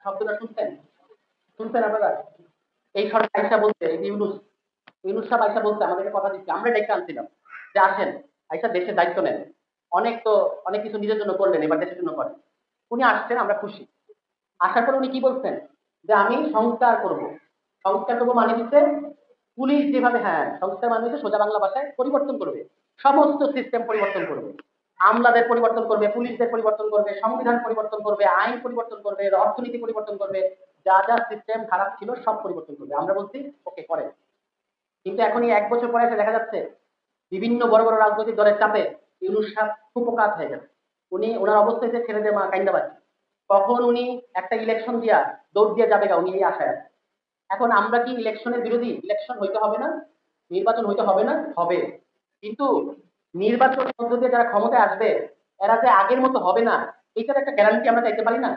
শব্দটা শুনছেন? শুনছেন আপনারা? এই সরকার আইসা বলছে, এই যে ইউনুস, ইউনুস সাহেব আইসা বলছে, আমাদেরকে কথা দিচ্ছে, আমরা ডেকে আনছিলাম যে আসেন, আইসা দেশের দায়িত্ব নেন। অনেক তো অনেক কিছু নিজের জন্য করলেন, এবার দেশের জন্য করেন। উনি আসছেন, আমরা খুশি। আসার পর উনি কি বলছেন? যে আমি সংস্কার করব। সংস্কার করবো মানে হচ্ছে পুলিশ যেভাবে, হ্যাঁ, সংস্কার মানে হচ্ছে সোজা বাংলা ভাষায় পরিবর্তন করবে, সমস্ত সিস্টেম পরিবর্তন করবে। আমলাদের পরিবর্তন করবে, পুলিশদের পরিবর্তন করবে, সংবিধান পরিবর্তন করবে, আইন পরিবর্তন করবে, অর্থনীতি পরিবর্তন করবে, যা যা সিস্টেম খারাপ ছিল সব পরিবর্তন করবে। আমরা বলছি ওকে করে। কিন্তু এখন এই 1 বছর পরে এসে দেখা যাচ্ছে বিভিন্ন বড় বড় রাজনৈতিক দলের চাপে ইউনূস সাহেব কুপোকাত হয়ে গেছে। উনি ওনার অবস্থায় যে ছেড়ে দিয়ে মা কাইন্দা পাচ্ছে, কখন উনি একটা ইলেকশন দিয়া দৌড় দিয়ে যাবে গা, উনি এই আশায় আছে। এখন আমরা কি ইলেকশনের বিরোধী? ইলেকশন হইতে হবে না? নির্বাচন হইতে হবে না? হবে। কিন্তু নির্বাচনের মধ্য দিয়ে যারা ক্ষমতায় আসবে, এরা যে আগের মতো হবে না, এটার একটা গ্যারান্টি আমরা চাইতে পারি না?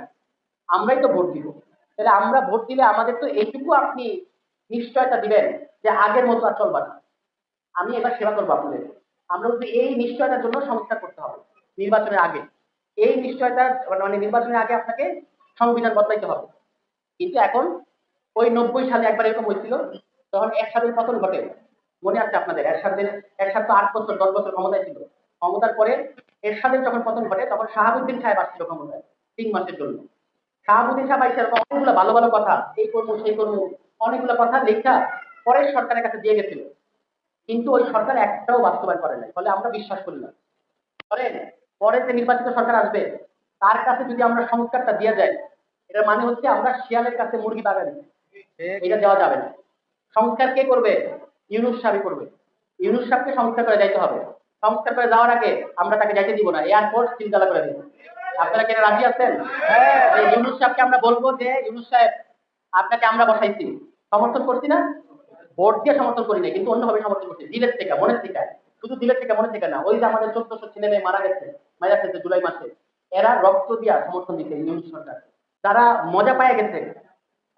আমরাই তো ভোট দিব। তাহলে আমরা ভোট দিলে আমাদের তো এইটুকু আপনি নিশ্চয়তা দিবেন যে আগের মতো আর চলবে না। আমি এবার সেবা করবো আপনাদের। আমরা যদি এই নিশ্চয়তার জন্য সংস্কার করতে হবে নির্বাচনের আগে। এই নিশ্চয়তা মানে নির্বাচনের আগে আপনাকে সংবিধান বদলাইতে হবে। কিন্তু এখন ওই 90 সালে একবার এরকম হয়েছিল, তখন এরশাদের পতন ঘটে। মনে আছে আপনাদের? এরশাদ তো 8 বছর 10 বছর ক্ষমতায় ছিল। ক্ষমতার পরে এরশাদের যখন পতন ঘটে, তখন শাহাবুদ্দিন সাহেব আসছিল ক্ষমতায় 3 মাসের জন্য। শাহাবুদ্দিন সাহেব আইসা এরকম অনেকগুলো ভালো ভালো কথা, এই করবো সেই করবো, অনেকগুলো কথা লেখা পরের সরকারের কাছে দিয়ে গেছিল। কিন্তু ওই সরকার একটাও বাস্তবায়ন করে নাই, ফলে আমরা বিশ্বাস করি না। পরে পরে যে নির্বাচিত সরকার আসবে, তার কাছে যদি আমরা সংস্কারটা দিয়ে যাই, এটার মানে হচ্ছে আমরা শিয়ালের কাছে মুরগি বাগা দিচ্ছি। এটা দেওয়া যাবে না। সংস্কার কে করবে? ইউনূস সাহেবই করবে। ইউনূস সাহেবকে সংস্কার করে যাইতে হবে। সংস্কার করে যাওয়ার আগে আমরা তাকে যাইতে দিব না, এয়ারপোর্ট সিলগালা করে দিব। আপনারা কেন রাজি আছেন? যে ইউনূস সাহেবকে আমরা বলবো যে ইউনূস সাহেব, আপনাকে আমরা বসাইছি, সমর্থন করছি না, ভোট দিয়ে সমর্থন করি না, কিন্তু অন্যভাবে সমর্থন করছি, দিলের থেকে মনের থেকে। শুধু দিলের থেকে মনের থেকে না, ওই যে আমাদের 1400 ছেলে মেয়ে মারা গেছে, মারা গেছে জুলাই মাসে, এরা রক্ত দিয়া সমর্থন দিচ্ছে ইউনূস সরকার। তারা মজা পায় গেছে।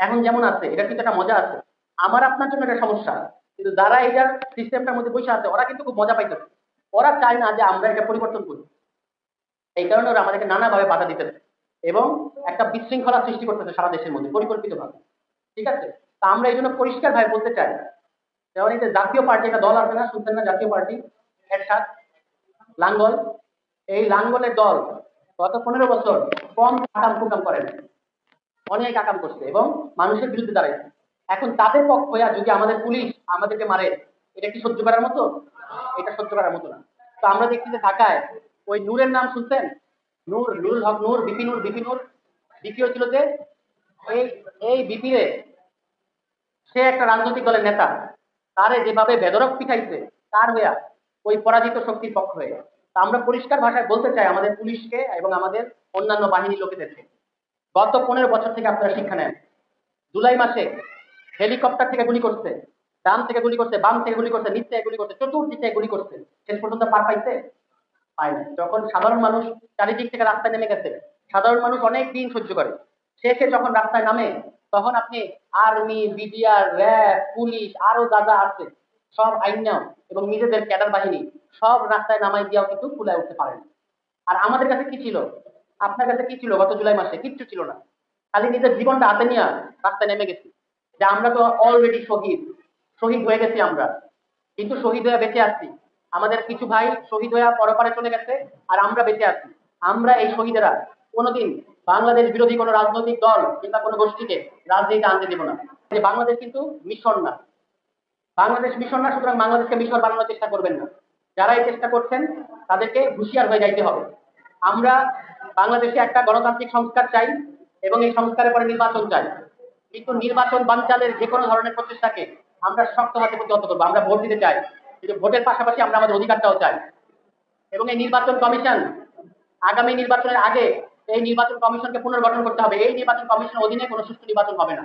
এখন যেমন আছে, এটা কিন্তু একটা মজা আছে। আমার আপনার জন্য একটা সমস্যা, কিন্তু যারা এটার সিস্টেমটার মধ্যে বসে আছে, ওরা কিন্তু খুব মজা পাইতেছে। ওরা চায় না যে আমরা এটা পরিবর্তন করি। এই কারণে ওরা আমাদেরকে নানাভাবে বাধা দিতেছে এবং একটা বিশৃঙ্খলা সৃষ্টি করতেছে সারা দেশের মধ্যে পরিকল্পিতভাবে। ঠিক আছে? তা আমরা এই জন্য পরিষ্কার ভাবে বলতে চাই, যেমন এই যে জাতীয় পার্টি একটা দল আছে না, শুনছেন না? জাতীয় পার্টি, এরশাদ, লাঙ্গল। এই লাঙ্গলের দল গত 15 বছর কম আকাম কুকাম করে না, অনেক আকাম করছে এবং মানুষের বিরুদ্ধে দাঁড়াইছে। এখন তাদের পক্ষ হয়ে যদি আমাদের পুলিশ আমাদেরকে মারে, এটা কি সহ্য করার মতো? এটা সহ্য করার মতো না। তো আমরা দেখছি যে ঢাকায় ওই নূরের নাম শুনছেন? নূর, নুরুল হক নূর, বিপি নূর বিপি হচ্ছিল যে এই এই বিপি রে, সে একটা রাজনৈতিক দলের নেতা, তারে যেভাবে বেদরক পিঠাইছে, তার হইয়া ওই পরাজিত শক্তির পক্ষ হয়ে। তা আমরা পরিষ্কার ভাষায় বলতে চাই আমাদের পুলিশকে এবং আমাদের অন্যান্য বাহিনী লোকেদেরকে, গত 15 বছর থেকে আপনারা শিক্ষা নেন। জুলাই মাসে হেলিকপ্টার থেকে গুলি করছে, ডান থেকে গুলি করছে, বাম থেকে গুলি করছে, নিচ থেকে গুলি করছে, চতুর্দিক থেকে গুলি করছে, শেষ পর্যন্ত পার পাইছে? পায় না। যখন সাধারণ মানুষ চারিদিক থেকে রাস্তায় নেমে গেছে, সাধারণ মানুষ অনেক দিন সহ্য করে, শেষে যখন রাস্তায় নামে, তখন আপনি আর্মি, বিডিআর, র্যাব, পুলিশ, আরো যা যা আছে সব আইন এবং নিজেদের ক্যাডার বাহিনী সব রাস্তায় নামাই দিয়েও কিন্তু ফুলায় উঠতে পারেন। আর আমাদের কাছে কি ছিল? আপনার কাছে কি ছিল? গত জুলাই মাসে কিচ্ছু ছিল না। খালি নিজের জীবনটা হাতে নিয়ে রাস্তায় নেমে গেছি যে আমরা তো অলরেডি শহীদ, শহীদ হয়ে গেছি আমরা। কিন্তু শহীদ হয়ে বেঁচে আছি, আমাদের কিছু ভাই শহীদ হয়ে পরপারে চলে গেছে, আর আমরা বেঁচে আছি। আমরা এই শহীদেরা কোনোদিন বাংলাদেশ বিরোধী কোনো রাজনৈতিক দল কিংবা কোনো গোষ্ঠীকে রাজনীতিতে আনতে দেব না। যে বাংলাদেশ কিন্তু মিশন না, বাংলাদেশ মিশন না, সুতরাং বাংলাদেশকে মিশন বানানোর চেষ্টা করবেন না। যারা এই চেষ্টা করছেন তাদেরকে হুঁশিয়ার হয়ে যাইতে হবে। আমরা বাংলাদেশে একটা গণতান্ত্রিক সংস্কার চাই এবং এই সংস্কারের পরে নির্বাচন চাই। কিন্তু নির্বাচন বানচালের যে কোনো ধরনের প্রচেষ্টাকে আমরা শক্ত হাতে প্রতিহত করবো। আমরা ভোট দিতে চাই, কিন্তু ভোটের পাশাপাশি আমরা আমাদের অধিকারটাও চাই। এবং এই নির্বাচন কমিশন, আগামী নির্বাচনের আগে এই নির্বাচন কমিশনকে পুনর্গঠন করতে হবে। এই নির্বাচন কমিশনের অধীনে কোনো সুষ্ঠু নির্বাচন হবে না।